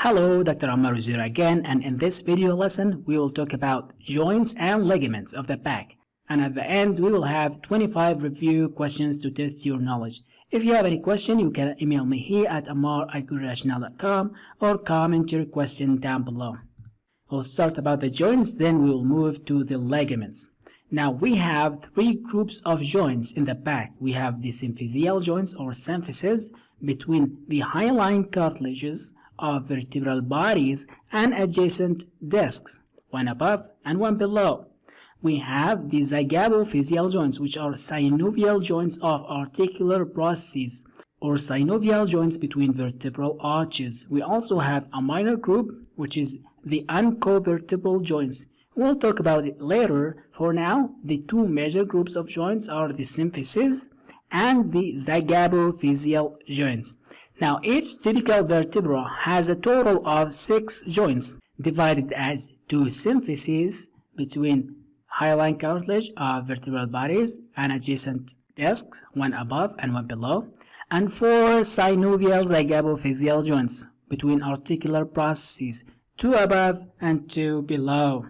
Hello, Dr. Ammar is here again, and in this video lesson, we will talk about joints and ligaments of the back. And at the end, we will have 25 review questions to test your knowledge. If you have any question, you can email me here at ammar@goodrational.com or comment your question down below. We'll start about the joints, then we will move to the ligaments. Now, we have three groups of joints in the back. We have the symphysial joints or symphyses between the hyaline cartilages of vertebral bodies and adjacent discs, one above and one below. We have the Zygapophysial joints, which are synovial joints of articular processes or synovial joints between vertebral arches. We also have a minor group, which is the Un-Covertebral joints. We'll talk about it later. For now, the two major groups of joints are the symphyses and the Zygapophysial joints. Now, each typical vertebra has a total of 6 joints, divided as 2 symphyses between hyaline cartilage of vertebral bodies and adjacent discs, one above and one below, and 4 synovial Zygapophysial joints between articular processes, 2 above and 2 below.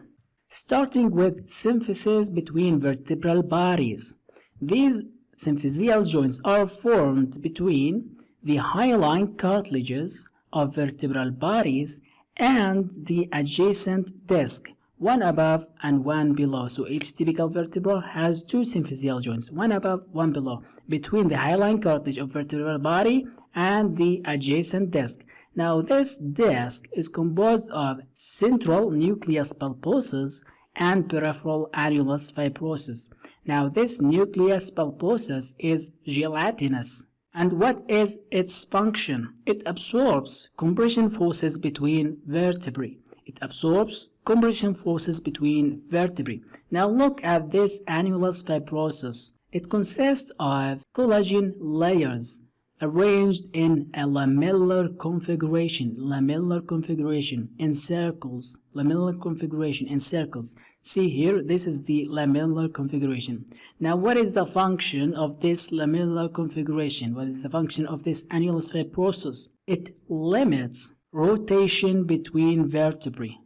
Starting with symphyses between vertebral bodies. These symphysial joints are formed between the hyaline cartilages of vertebral bodies and the adjacent disc, one above and one below. So each typical vertebra has 2 symphysial joints, one above, one below, between the hyaline cartilage of vertebral body and the adjacent disc. Now, this disc is composed of central nucleus pulposus and peripheral annulus fibrosus. Now, this nucleus pulposus is gelatinous. And what is its function? It absorbs compression forces between vertebrae. Now look at this annulus fibrosus. It consists of collagen layers arranged in a lamellar configuration in circles. See here, this is the lamellar configuration. Now, what is the function of this lamellar configuration? What is the function of this annulus fibrosus? It limits rotation between vertebrae.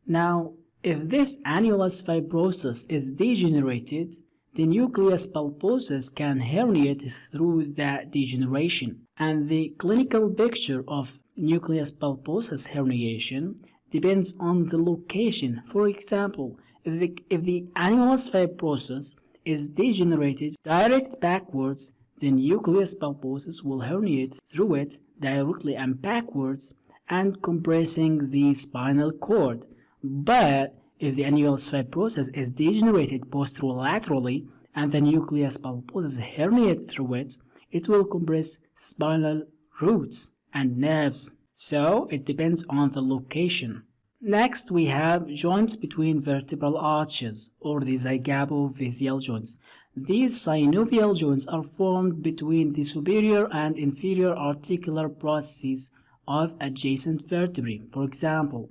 Now, if this annulus fibrosus is degenerated, the nucleus pulposus can herniate through that degeneration. And the clinical picture of nucleus pulposus herniation depends on the location. For example, if the annulus fibrosus is degenerated direct backwards, the nucleus pulposus will herniate through it directly and backwards and compressing the spinal cord. But if the annulus fibrosus is degenerated posterolaterally and the nucleus pulposus herniates through it, it will compress spinal roots and nerves. So it depends on the location. Next, we have joints between vertebral arches, or the Zygapophysial joints. These synovial joints are formed between the superior and inferior articular processes of adjacent vertebrae. For example,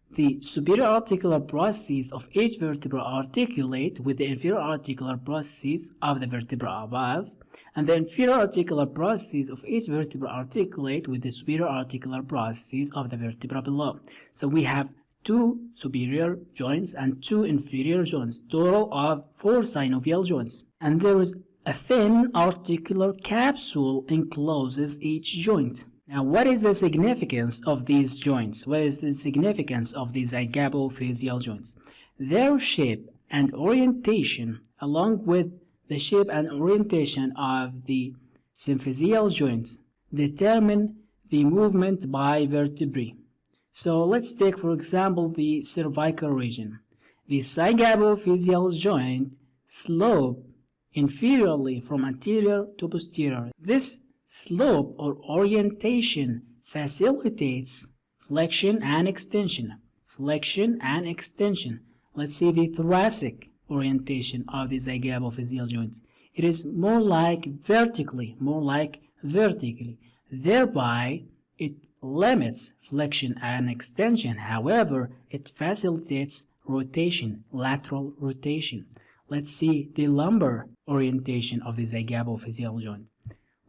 the superior articular processes of each vertebra articulate with the inferior articular processes of the vertebra above, and the inferior articular processes of each vertebra articulate with the superior articular processes of the vertebra below. So we have 2 superior joints and 2 inferior joints, total of 4 synovial joints. And there is a thin articular capsule encloses each joint. Now, what is the significance of these joints? What is the significance of the Zygapophysial joints? Their shape and orientation, along with the shape and orientation of the symphysial joints, determine the movement by vertebrae. So let's take, for example, the cervical region. The Zygapophysial joint slope inferiorly from anterior to posterior. This slope or orientation facilitates flexion and extension. Let's see the thoracic orientation of the Zygapophysial joints. It is more like vertically. Thereby, it limits flexion and extension. However, it facilitates rotation, lateral rotation. Let's see the lumbar orientation of the Zygapophysial joint.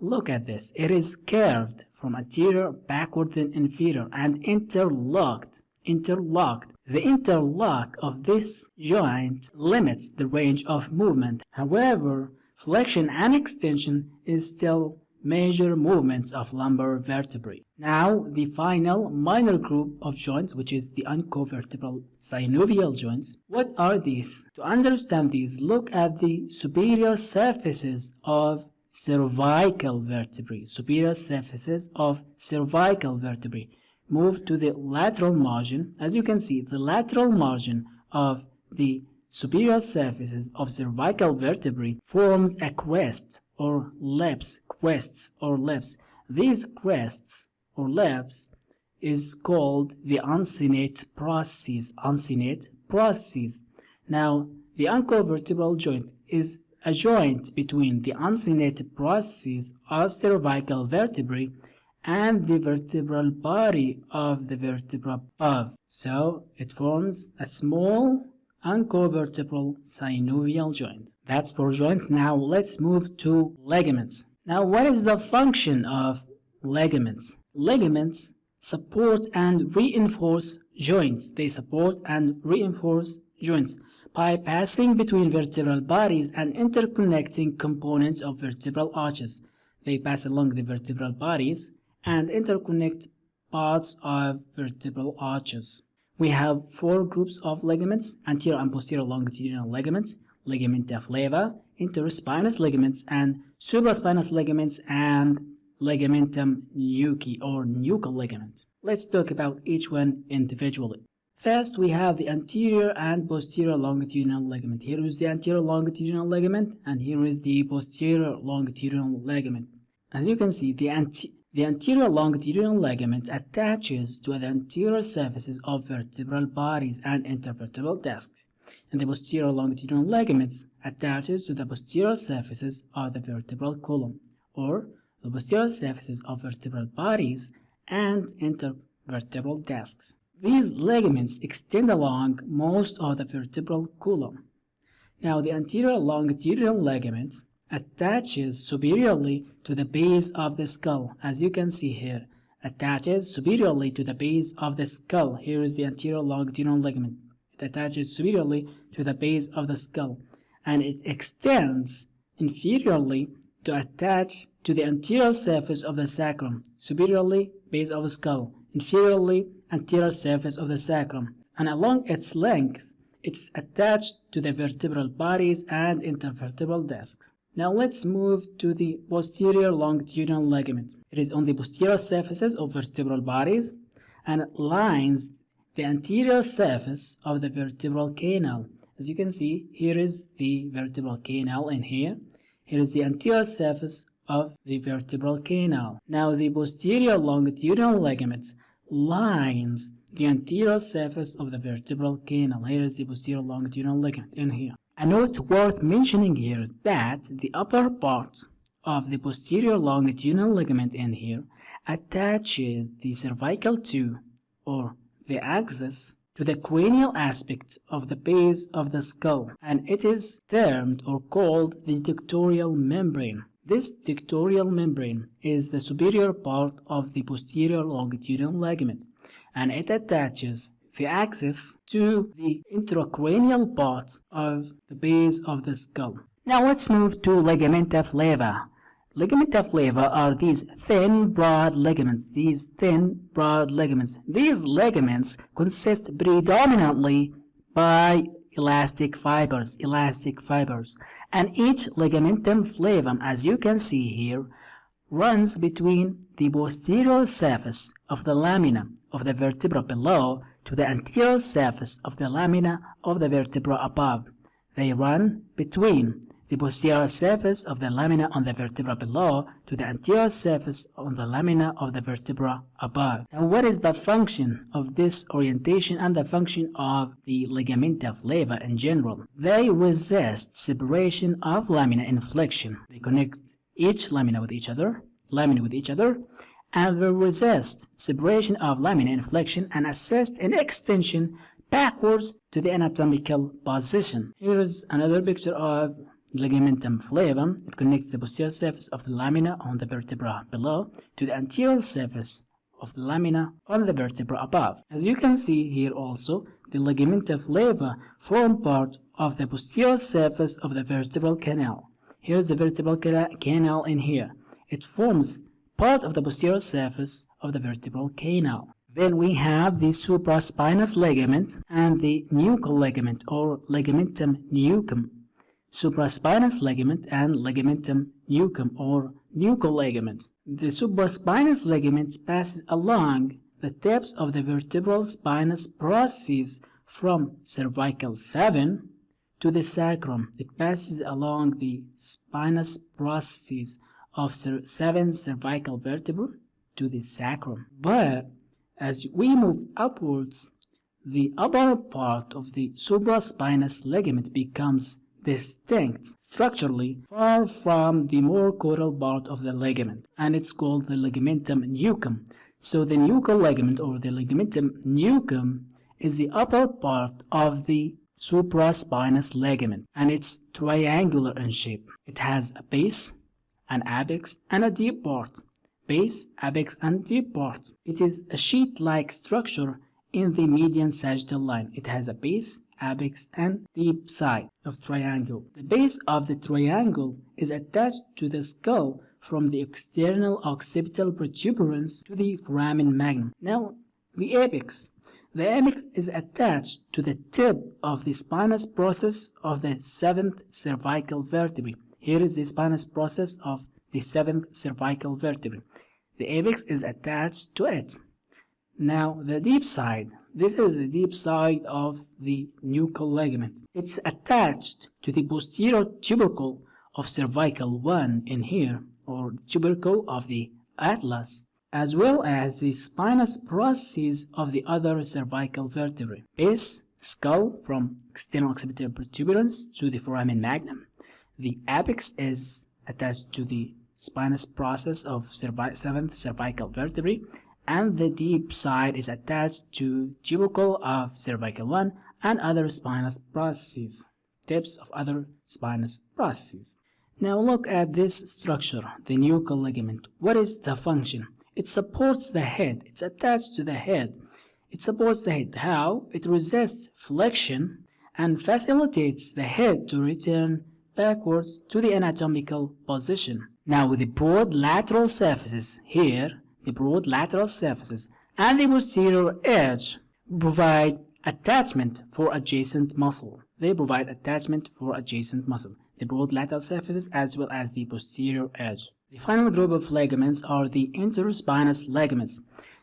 Look at this. It is curved from anterior, backward, and inferior, and interlocked. The interlock of this joint limits the range of movement. However, flexion and extension is still major movements of lumbar vertebrae. Now, the final minor group of joints, which is the uncovertebral synovial joints. What are these? To understand these, look at the superior surfaces of cervical vertebrae. Superior surfaces of cervical vertebrae. Move to the lateral margin. As you can see, the lateral margin of the superior surfaces of cervical vertebrae forms a crest or lips. Crests or lips. These crests or lips is called the uncinate processes. Now, the uncovertebral joint is a joint between the uncinate processes of cervical vertebrae and the vertebral body of the vertebra above. So it forms a small uncovertebral synovial joint. That's for joints. Now let's move to ligaments. Now what is the function of ligaments? Ligaments support and reinforce joints. They support and reinforce joints by passing between vertebral bodies and interconnecting components of vertebral arches. They pass along the vertebral bodies and interconnect parts of vertebral arches. We have four groups of ligaments: anterior and posterior longitudinal ligaments, Ligamenta Flava, Interspinous ligaments, and Supraspinous ligaments, and ligamentum nuchae or nuchal ligament. Let's talk about each one individually. First, we have the anterior and posterior longitudinal ligament. Here is the anterior longitudinal ligament, and here is the posterior longitudinal ligament. As you can see, the anterior longitudinal ligament attaches to the anterior surfaces of vertebral bodies and intervertebral discs, and the posterior longitudinal ligaments attaches to the posterior surfaces of the vertebral column, or the posterior surfaces of vertebral bodies and intervertebral discs. These ligaments extend along most of the vertebral column. Now, the anterior longitudinal ligament attaches superiorly to the base of the skull. As you can see here, attaches superiorly to the base of the skull. Here is the anterior longitudinal ligament. It attaches superiorly to the base of the skull, and it extends inferiorly to attach to the anterior surface of the sacrum. Superiorly, base of the skull. Inferiorly, anterior surface of the sacrum. And along its length, it's attached to the vertebral bodies and intervertebral discs. Now let's move to the posterior longitudinal ligament. It is on the posterior surfaces of vertebral bodies and it lines the anterior surface of the vertebral canal. As you can see, here is the vertebral canal, and here is the anterior surface of the vertebral canal. Now the posterior longitudinal ligament lines the anterior surface of the vertebral canal. Here is the posterior longitudinal ligament in here. A note worth mentioning here that the upper part of the posterior longitudinal ligament in here attaches the cervical tube or the axis to the cranial aspect of the base of the skull, and it is termed or called the tectorial membrane. This tectorial membrane is the superior part of the posterior longitudinal ligament, and it attaches the axis to the intracranial part of the base of the skull. Now let's move to Ligamenta Flava. Ligamenta Flava are these thin, broad ligaments. These ligaments consist predominantly by elastic fibers, and each ligamentum flavum, as you can see here, runs between the posterior surface of the lamina of the vertebra below to the anterior surface of the lamina of the vertebra above. They run between the posterior surface of the lamina on the vertebra below to the anterior surface on the lamina of the vertebra above. Now, what is the function of this orientation and the function of the Ligamenta Flava in general? They resist separation of lamina in flexion. They connect each lamina with each other, and they resist separation of lamina in flexion and assist in extension backwards to the anatomical position. Here is another picture of ligamentum flava. It connects the posterior surface of the lamina on the vertebra below to the anterior surface of the lamina on the vertebra above. As you can see here also, the Ligamenta Flava form part of the posterior surface of the vertebral canal. Here's the vertebral canal in here. It forms part of the posterior surface of the vertebral canal. Then we have the supraspinous ligament and the nuchal ligament or ligamentum nuchum. Supraspinous ligament and ligamentum nuchum or nuchal ligament. The supraspinous ligament passes along the tips of the vertebral spinous processes from cervical 7 to the sacrum. It passes along the spinous processes of 7 cervical vertebrae to the sacrum. But as we move upwards, the upper part of the supraspinous ligament becomes distinct structurally far from the more caudal part of the ligament, and it's called the ligamentum nuchum. So the nuchal ligament or the ligamentum nuchum is the upper part of the supraspinous ligament, and it's triangular in shape. It has a base, an apex, and a deep part. Base, apex, and deep part. It is a sheet-like structure in the median sagittal line. It has a base, apex, and deep side of triangle. The base of the triangle is attached to the skull from the external occipital protuberance to the foramen magnum. Now, the apex. The apex is attached to the tip of the spinous process of the 7th cervical vertebrae. Here is the spinous process of the 7th cervical vertebrae. The apex is attached to it. Now, the deep side. This is the deep side of the nuchal ligament. It's attached to the posterior tubercle of cervical 1 in here, or tubercle of the atlas, as well as the spinous processes of the other cervical vertebrae. Base, skull from external occipital protuberance to the foramen magnum. The apex is attached to the spinous process of 7th cervical vertebrae, and the deep side is attached to tubercle of cervical 1 and other spinous processes, tips of other spinous processes. Now look at this structure, the nuchal ligament. What is the function? It supports the head. It's attached to the head. It supports the head. How? It resists flexion and facilitates the head to return backwards to the anatomical position. Now with the broad lateral surfaces here, the broad lateral surfaces and the posterior edge provide attachment for adjacent muscle. They provide attachment for adjacent muscle. The broad lateral surfaces as well as the posterior edge. The final group of ligaments are the interspinous ligaments.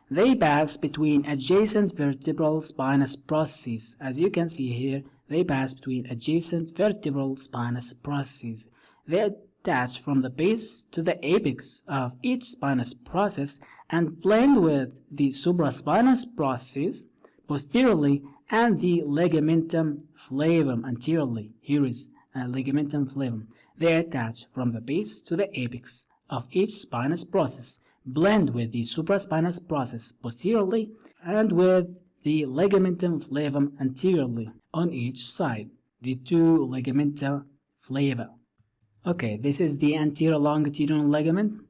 They pass between adjacent vertebral spinous processes. As you can see here, they pass between adjacent vertebral spinous processes. They attach from the base to the apex of each spinous process and blend with the supraspinous processes posteriorly and the ligamentum flavum anteriorly. Here is ligamentum flavum. They attach from the base to the apex of each spinous process, blend with the supraspinous process posteriorly and with the ligamentum flavum anteriorly on each side, the two ligamenta flava. Okay, this is the anterior longitudinal ligament,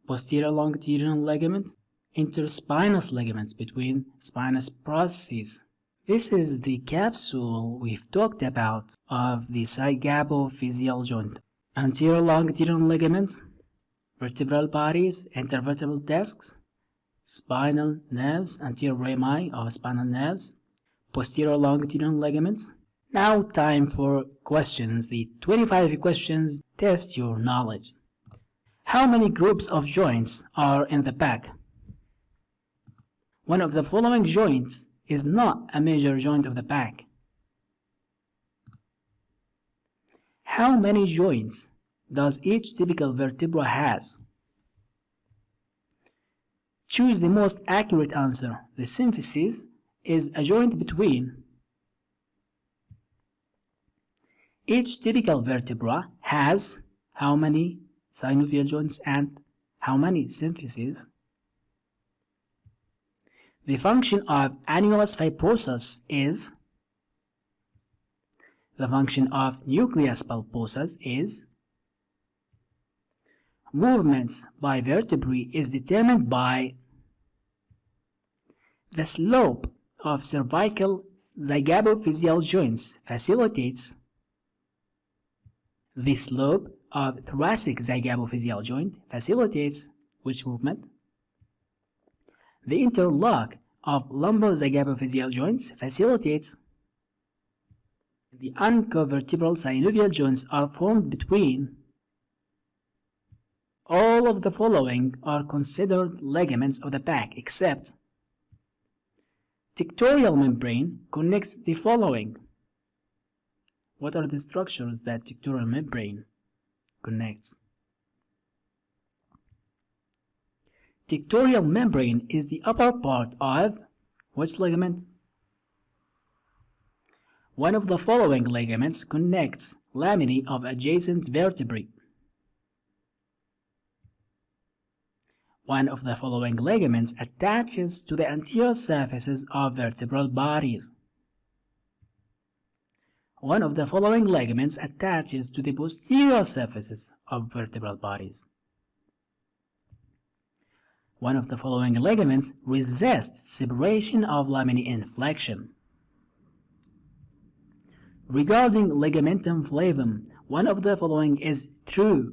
posterior longitudinal ligament, interspinous ligaments between spinous processes. This is the capsule we've talked about of the Zygapophysial joint. Anterior longitudinal ligaments, vertebral bodies, intervertebral discs, spinal nerves, anterior rami of spinal nerves, posterior longitudinal ligaments. Now time for questions. The 25 questions test your knowledge. How many groups of joints are in the back? One of the following joints is not a major joint of the back. How many joints does each typical vertebra has? Choose the most accurate answer. The symphysis is a joint between. Each typical vertebra has how many synovial joints and how many symphyses? The function of annulus fibrosus is. The function of nucleus pulposus is movements by vertebrae is determined by the slope of cervical zygapophysial joints facilitates the slope of thoracic zygapophysial joint facilitates which movement? The interlock of lumbar zygapophysial joints facilitates. The un-Covertebral synovial joints are formed between. All of the following are considered ligaments of the back except Tectorial membrane connects the following. What are the structures that tectorial membrane connects? Tectorial membrane is the upper part of which ligament? One of the following ligaments connects laminae of adjacent vertebrae. One of the following ligaments attaches to the anterior surfaces of vertebral bodies. One of the following ligaments attaches to the posterior surfaces of vertebral bodies. One of the following ligaments resists separation of laminae in flexion. Regarding ligamentum flavum, one of the following is true.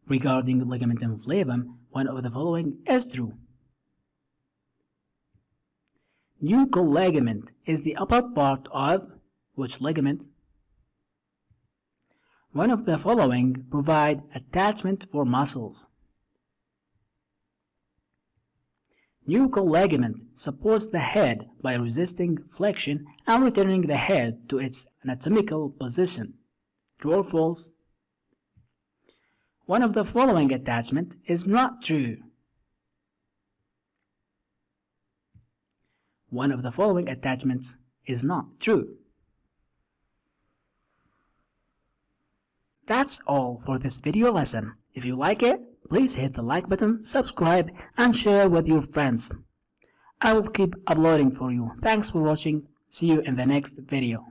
Regarding ligamentum flavum, one of the following is true. Nuchal ligament is the upper part of which ligament? One of the following provide attachment for muscles. Nuchal ligament supports the head by resisting flexion and returning the head to its anatomical position. True or false? One of the following attachment is not true. One of the following attachments is not true. That's all for this video lesson. If you like it, please hit the like button, subscribe, and share with your friends. I will keep uploading for you. Thanks for watching. See you in the next video.